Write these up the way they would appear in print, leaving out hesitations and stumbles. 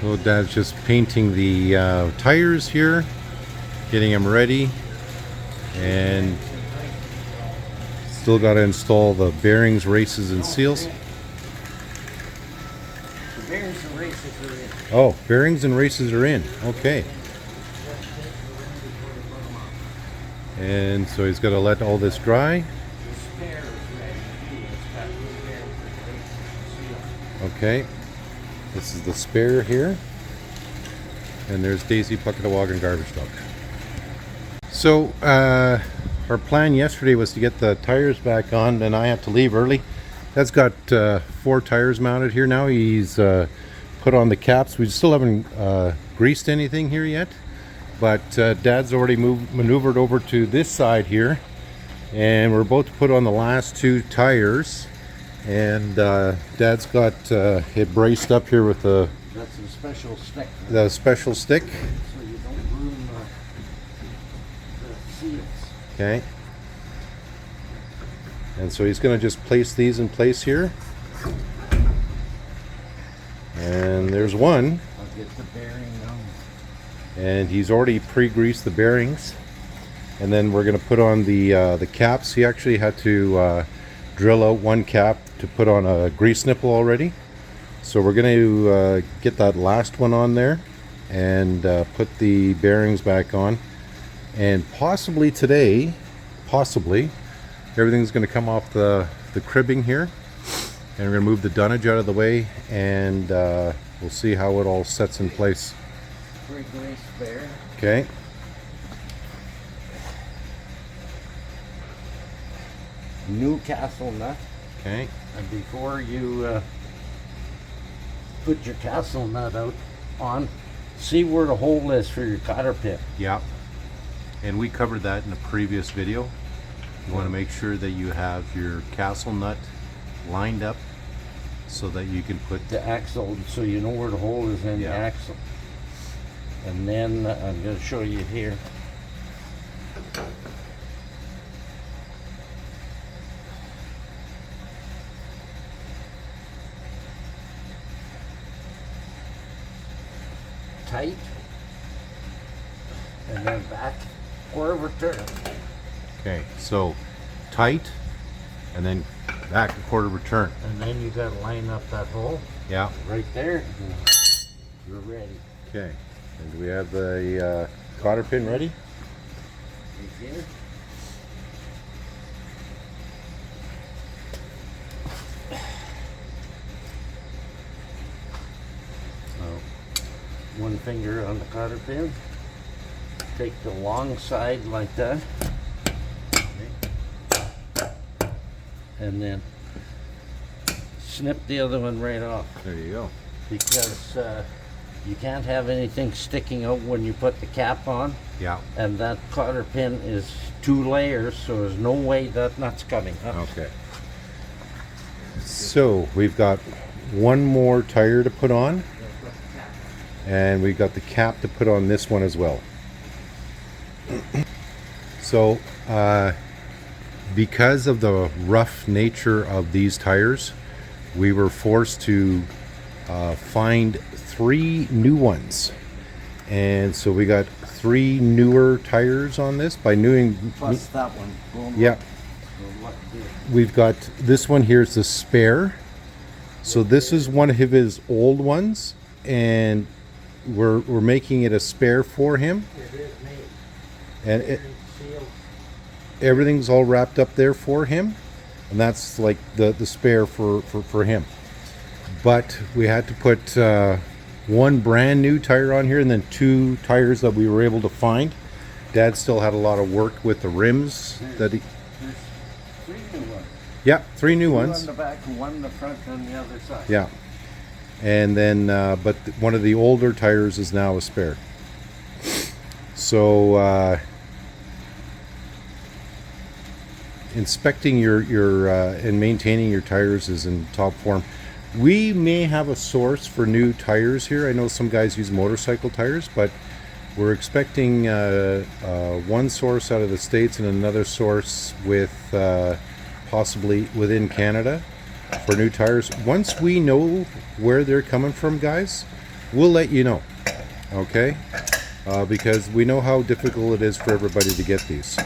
So Dad's just painting the tires here, getting them ready, and still got to install the bearings, races, and seals. The bearings and races are in. Oh, bearings and races are in. Okay. And so he's got to let all this dry. The spare is ready. It's got new bearings and races and seals. Okay. This is the spare here. And there's Daisy Puckatawagan Garbage Dog. So, our plan yesterday was to get the tires back on, and I had to leave early. Dad's got 4 tires mounted here now. He's put on the caps. We still haven't greased anything here yet, but Dad's already maneuvered over to this side here, and we're about to put on the last 2 tires. And Dad's got it braced up here with the That's a special stick. special stick. So you don't ruin the seals. Okay. And so he's going to just place these in place here. And there's one. I'll get the bearing on. And he's already pre-greased the bearings. And then we're going to put on the caps. He actually had to drill out one cap to put on a grease nipple already. So we're going to get that last one on there and put the bearings back on. And possibly today, everything's going to come off the cribbing here. And we're going to move the dunnage out of the way, and we'll see how it all sets in place. Pre-grease bearing. Okay. New castle nut. Okay. And before you put your castle nut out on, see where the hole is for your cotter pin. Yeah. And we covered that in a previous video. You want to make sure that you have your castle nut lined up so that you can put The axle, so you know where the hole is in the axle. And then I'm going to show you here. Tight, and then back, quarter of a turn. Okay, so tight and then back a quarter of a turn. And then you got to line up that hole Yeah. right there. You're ready. Okay. And do we have the cotter pin ready? Right here. One finger on the cotter pin. Take the long side like that. And then snip the other one right off. There you go. Because you can't have anything sticking out when you put the cap on. Yeah. And that cotter pin is 2 layers, so there's no way that nut's coming up. Okay. So we've got one more tire to put on, and we've got the cap to put on this one as well. So because of the rough nature of these tires, we were forced to find 3 new ones, and so we got 3 newer tires on this. By new, Plus that one. yeah, we've got this one here's the spare. So this is one of his old ones, and we're making it a spare for him. It is made. And Sealed. everything's all wrapped up there for him, and that's like the spare for him. But we had to put one brand new tire on here, and then 2 tires that we were able to find. Dad still had a lot of work with the rims that he. There's 3 new ones. Yeah, 3 new 2 ones. on the back and 1 in the front on the other side. Yeah. And then, but one of the older tires is now a spare. So, inspecting your and maintaining your tires is in top form. We may have a source for new tires here. I know some guys use motorcycle tires, but we're expecting one source out of the States and another source with possibly within Canada for new tires. Once we know where they're coming from, guys, we'll let you know, okay? Because we know how difficult it is for everybody to get these.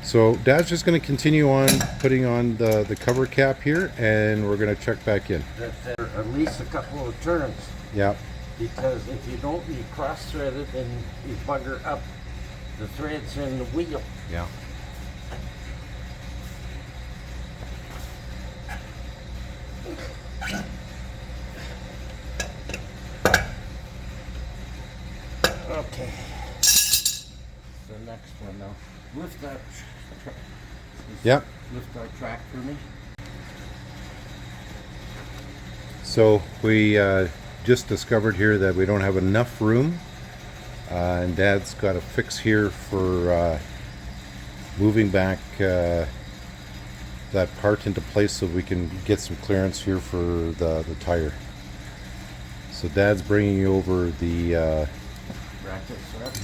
So Dad's just going to continue on putting on the cover cap here, and we're going to check back in. That's at least a couple of turns. Yeah. Because if you don't, you cross-thread it and you bugger up the threads in the wheel. Yeah. Okay. The next one now. Lift that. Yep. Lift that track for me. So we just discovered here that we don't have enough room, and Dad's got a fix here for moving back that part into place so we can get some clearance here for the tire. So Dad's bringing you over the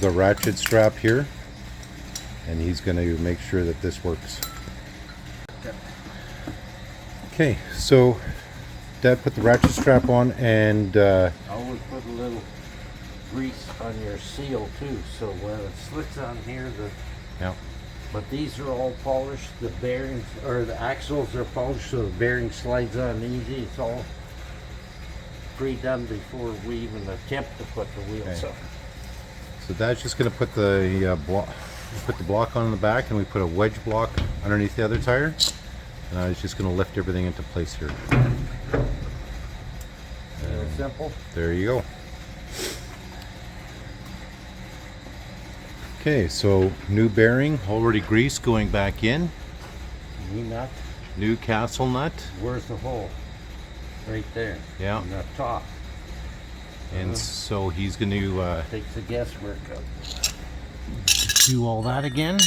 ratchet strap here, and he's going to make sure that this works. Okay, so Dad put the ratchet strap on, and always put a little grease on your seal too, so when it slicks on here, yeah. But these are all polished. The bearings or the axles are polished, so the bearing slides on easy. It's all pre-done before we even attempt to put the wheels up. So Dad's just going to put the block on the back, and we put a wedge block underneath the other tire. And he's just going to lift everything into place here. Real simple. There you go. Okay, so new bearing, already greased, going back in. New nut. New castle nut. Where's the hole? Right there. Yeah. On the top. And so he's going to takes the guesswork out. do all that again.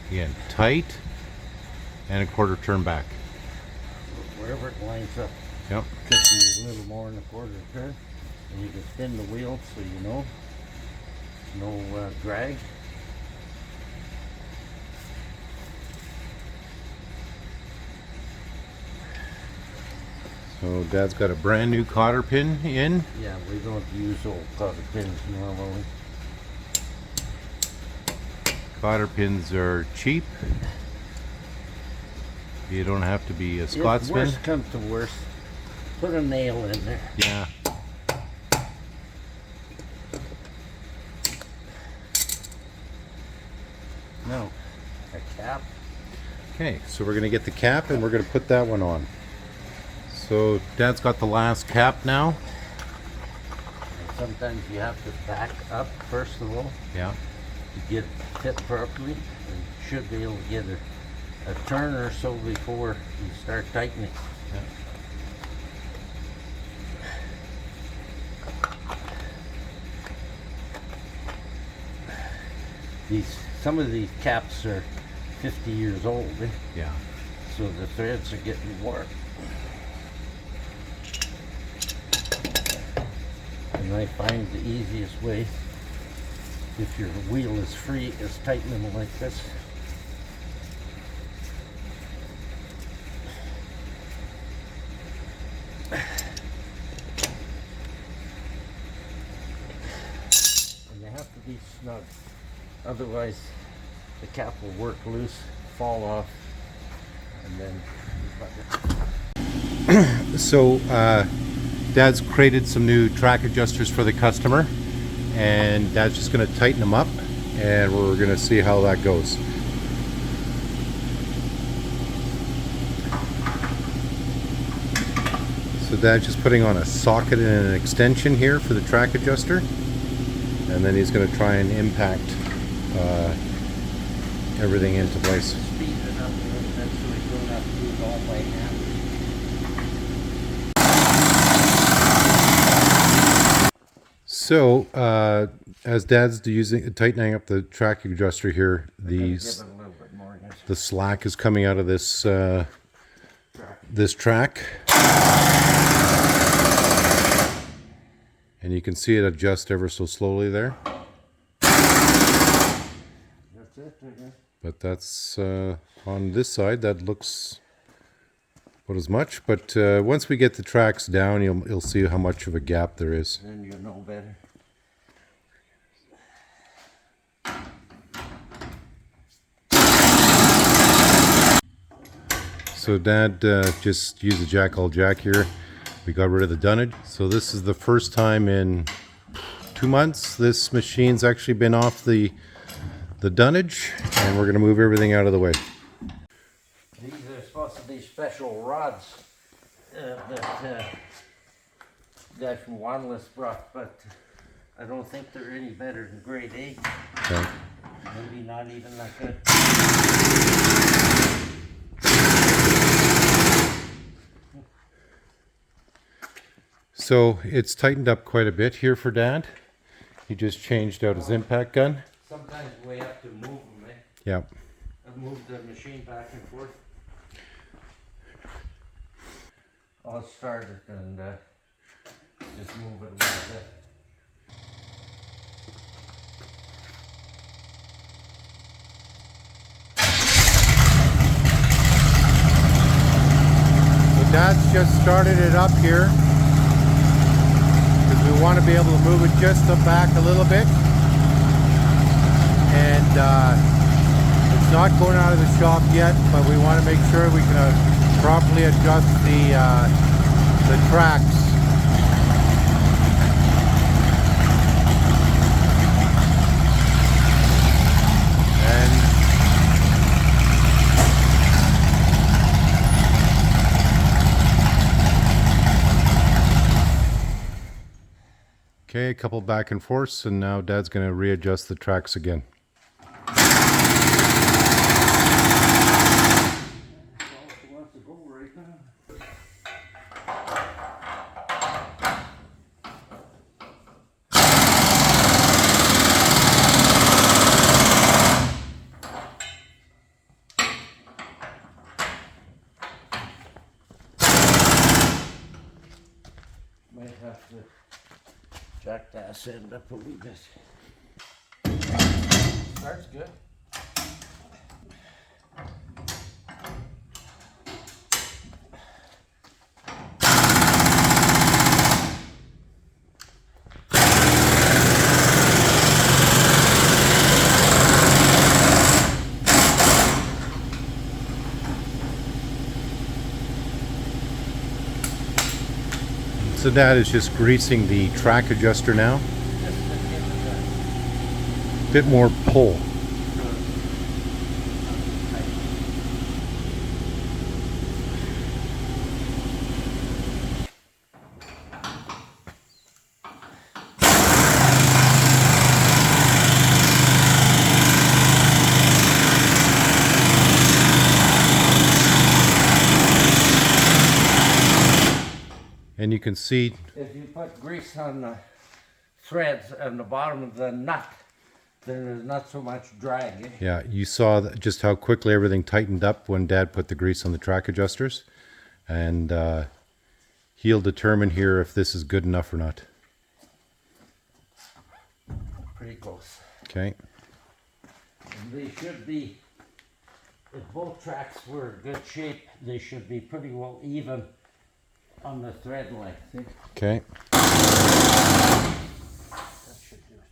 Again, tight and a quarter turn back. Wherever it lines up. Yep. Could be a little more than a quarter turn. And you can spin the wheel so you know. No drag. So Dad's got a brand new cotter pin in. Yeah, we don't use old cotter pins normally. Cotter pins are cheap. You don't have to be a Scotsman. If worst comes to worst, put a nail in there. Yeah. No, a cap. Okay, so we're going to get the cap, and we're going to put that one on. So Dad's got the last cap now. And sometimes you have to back up first of all Yeah. to get it fit properly. And you should be able to get a turn or so before you start tightening. Yeah. Some of these caps are 50 years old, Yeah. so the threads are getting worn. And I find the easiest way, if your wheel is free, is tighten them like this. And they have to be snug. Otherwise, the cap will work loose, fall off, and then So Dad's created some new track adjusters for the customer, and Dad's just going to tighten them up, and we're going to see how that goes. So Dad's just putting on a socket and an extension here for the track adjuster, and then he's going to try and impact everything into place. speed it up a little bit so we don't have to do it all by hand. So as Dad's tightening up the track adjuster here, Give it a little bit more. the slack is coming out of this this track, and you can see it adjust ever so slowly there. That's it. But that's on this side. That looks about as much. But once we get the tracks down, you'll see how much of a gap there is. Then you'll know better. So Dad just used the jack here. We got rid of the dunnage. So this is the first time in 2 months this machine's actually been off the dunnage, and we're going to move everything out of the way. These are supposed to be special rods that guy from Wanless brought, but I don't think they're any better than grade 8. Okay. Maybe not even that good. So it's tightened up quite a bit here for Dad. He just changed out his impact gun. Sometimes we have to move them, eh? Yeah. I've moved the machine back and forth. I'll start it and just move it a little bit. So Dad's just started it up here because we want to be able to move it just back a little bit. And it's not going out of the shop yet, but we want to make sure we can properly adjust the tracks. Okay, a couple back and forths, and now Dad's going to readjust the tracks again. Might have to jack the ass end up a wee bit. Starts good. So Dad is just greasing the track adjuster now. Bit more pull. And you can see if you put grease on the threads on the bottom of the nut, then there's not so much drag. Eh? Yeah, you saw just how quickly everything tightened up when Dad put the grease on the track adjusters. And he'll determine here if this is good enough or not. Pretty close. Okay. And they should be, if both tracks were in good shape, they should be pretty well even on the thread length. Eh? Okay. That should do it.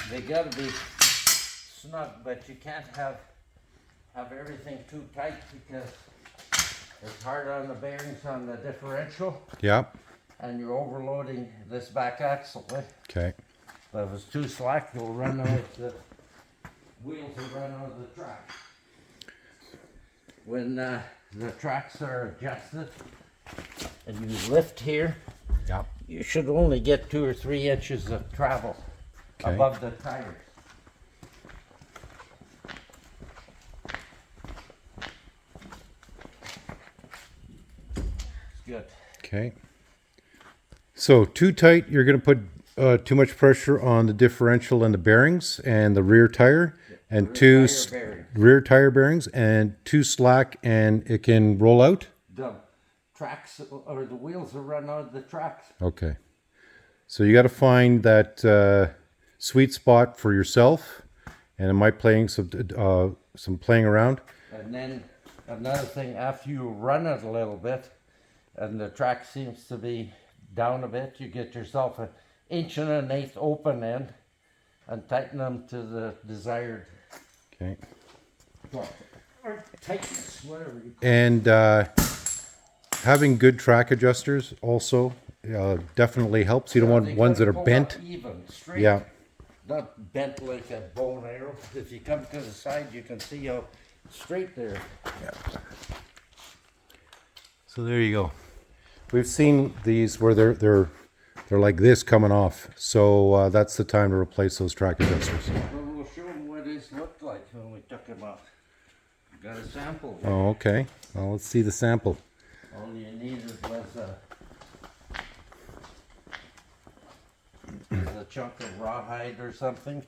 They gotta be snug, but you can't have everything too tight because it's hard on the bearings on the differential. Yeah. And you're overloading this back axle. Eh? Okay. But if it's too slack, you'll run out the wheels will run out of the track. When the tracks are adjusted and you lift here, Yeah. you should only get 2 or 3 inches of travel Okay. above the tires. It's good. Okay. So too tight, you're going to put too much pressure on the differential and the bearings and the rear tire, and rear tire bearings, and too slack, and it can roll out. The tracks or the wheels will run out of the tracks. Okay. So you got to find that sweet spot for yourself, and am I playing some playing around? And then another thing, after you run it a little bit, and the track seems to be down a bit, you get yourself an 1.1/8 open end, and tighten them to the desired Okay. or tightness, whatever you call And having good track adjusters also definitely helps. You don't want ones that are bent. Even, straight. Yeah. Not bent like a bow and arrow. If you come to the side, you can see how straight they're. Yeah. So there you go. We've seen these where they're like this coming off. So that's the time to replace those track adjusters. Well, we'll show them what it looked like when we took them off. Got a sample here. Oh, okay. Well, let's see the sample. All you needed was a chunk of rawhide or something,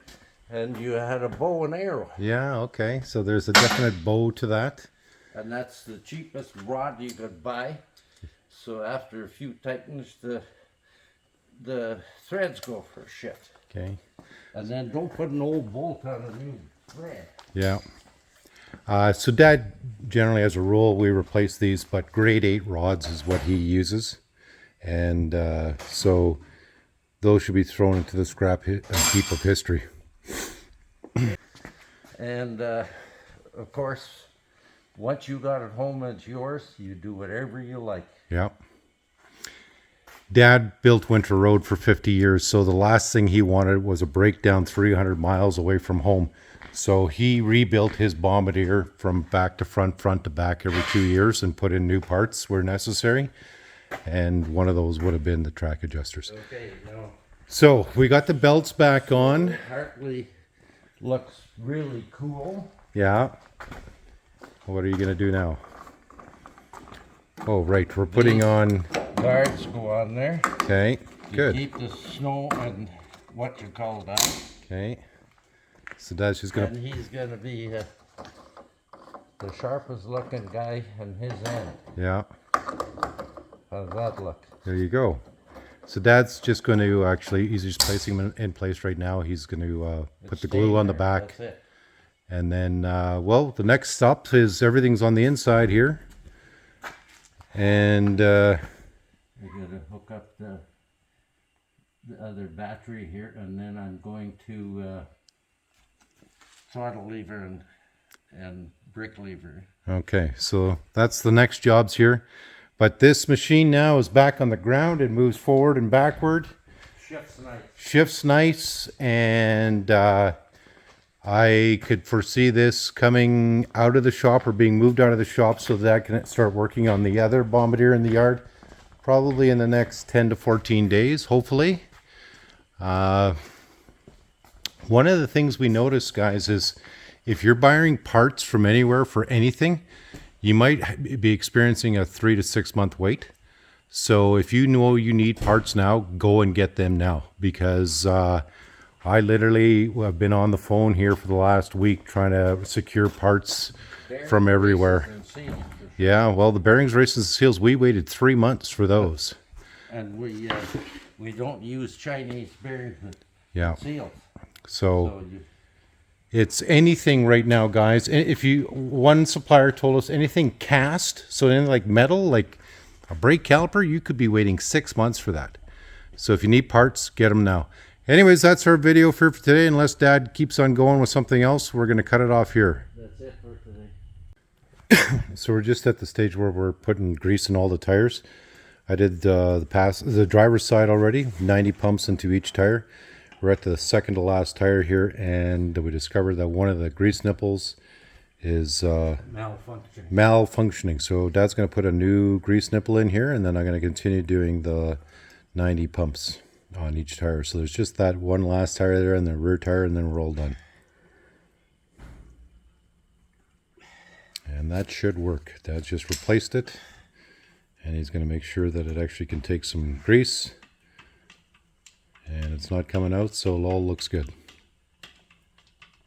and you had a bow and arrow. Yeah, okay. So there's a definite bow to that. And that's the cheapest rod you could buy. So after a few tightens, the threads go for shit. Okay. And then don't put an old bolt on a new thread. Yeah. So Dad, generally as a rule, we replace these, but grade 8 rods is what he uses. And so those should be thrown into the scrap heap of history. And of course, once you got it home and it's yours, you do whatever you like. Yeah. Dad built Winter Road for 50 years, so the last thing he wanted was a breakdown 300 miles away from home. So he rebuilt his Bombardier from back to front, front to back every 2 years and put in new parts where necessary. And one of those would have been the track adjusters. Okay, now So we got the belts back on. Hartley looks really cool. Yeah. What are you going to do now? Oh, right. We're putting on. Guards go on there. Okay. You Good. keep the snow and what you call that. Okay. So Dad's just going And to. he's going to be the sharpest looking guy in his end. Yeah. How's that look? There you go. So Dad's just going to actually, he's just placing them in place right now. He's going to put the glue on the back. That's it. And then, well, the next stop is everything's on the inside here. And We're going to hook up the other battery here, and then I'm going to throttle lever and brake lever. okay, so that's the next jobs here. But this machine now is back on the ground. It moves forward and backward. Shifts nice. Shifts nice, and I could foresee this coming out of the shop or being moved out of the shop so that I can start working on the other Bombardier in the yard probably in the next 10 to 14 days, hopefully. One of the things we notice, guys, is if you're buying parts from anywhere for anything, you might be experiencing a 3 to 6 month wait. So if you know you need parts now, go and get them now, because I literally have been on the phone here for the last week trying to secure parts from everywhere. Yeah, well, the bearings, races, and seals, we waited 3 months for those. And we don't use Chinese bearings and Yeah. seals. So it's anything right now, guys. If one supplier told us anything cast, so anything like metal, like a brake caliper, you could be waiting 6 months for that. So if you need parts, get them now. Anyways, that's our video for today. Unless Dad keeps on going with something else, we're going to cut it off here. That's it for today. So we're just at the stage where we're putting grease in all the tires. I did the driver's side already, 90 pumps into each tire. We're at the second to last tire here, and we discovered that one of the grease nipples is malfunctioning. So Dad's going to put a new grease nipple in here, and then I'm going to continue doing the 90 pumps on each tire. So there's just that one last tire there and the rear tire, and then we're all done. And that should work. Dad's just replaced it, and he's going to make sure that it actually can take some grease, and it's not coming out, so it all looks good.